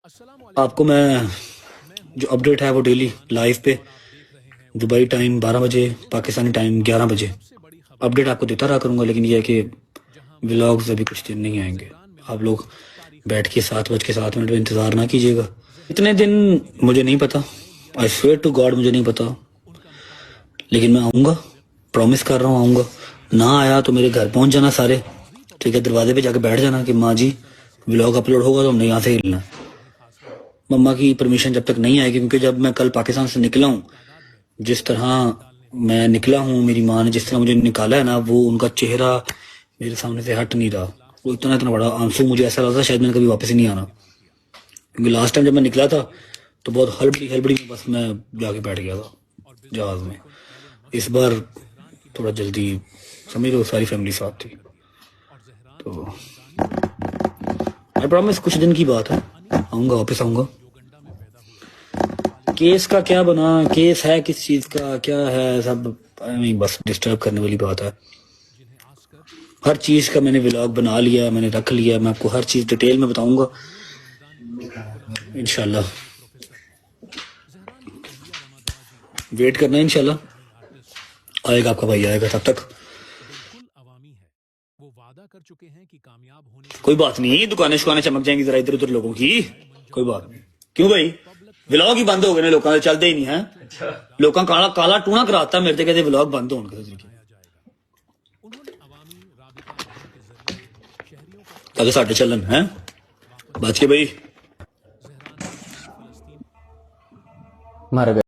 आपको मैं जो अपडेट है वो डेली लाइव पे दुबई टाइम 12 बजे, पाकिस्तानी टाइम 11 बजे अपडेट आपको देता रहा करूँगा। लेकिन यह है कि व्लॉग्स अभी कुछ दिन नहीं आएंगे। आप लोग बैठ के 7:07 पे इंतज़ार ना कीजिएगा। इतने दिन मुझे नहीं पता, आई स्वेयर टू गॉड मुझे नहीं पता, लेकिन मैं आऊँगा, प्रॉमिस कर रहा हूँ आऊँगा। ना आया तो मेरे घर पहुँच जाना सारे, ठीक है, दरवाजे पे जाके बैठ जाना कि माँ जी व्लॉग अपलोड होगा तो हमने यहाँ से हिलना। मम्मा की परमिशन जब तक नहीं आएगी, क्योंकि जब मैं कल पाकिस्तान से निकला हूँ, जिस तरह मैं निकला हूँ, मेरी माँ ने जिस तरह मुझे निकाला है ना, वो उनका चेहरा मेरे सामने से हट नहीं रहा। वो इतना इतना बड़ा आंसू, मुझे ऐसा लगा था शायद मैंने कभी वापस ही नहीं आना। क्योंकि लास्ट टाइम जब मैं निकला था तो बहुत हड़बड़ी हड़बड़ी में बस मैं जाके बैठ गया था जहाज में। इस बार थोड़ा जल्दी, समझ लो सारी फैमिली साथ थी, तो आई प्रॉमिस कुछ दिन की बात है, आऊँगा वापस आऊँगा। केस का क्या बना, केस है किस चीज का, क्या है सब, बस डिस्टर्ब करने वाली बात है। हर चीज का मैंने व्लॉग बना लिया, मैंने रख लिया, मैं आपको हर चीज डिटेल में बताऊंगा इंशाल्लाह। वेट करना इंशाल्लाह, आएगा आपका भाई आएगा। तब तक कोई बात नहीं, दुकानें शुकानें चमक जाएंगी जरा इधर उधर लोगों की, कोई बात नहीं। क्यों भाई व्लॉग ही बंद हो गए ने, लोगों चलते ही नहीं है। लोगों काला काला टूना कराता मेरे कहते व्लॉग बंद हो अगर साढ़े चलन है बच के भाई मर गए।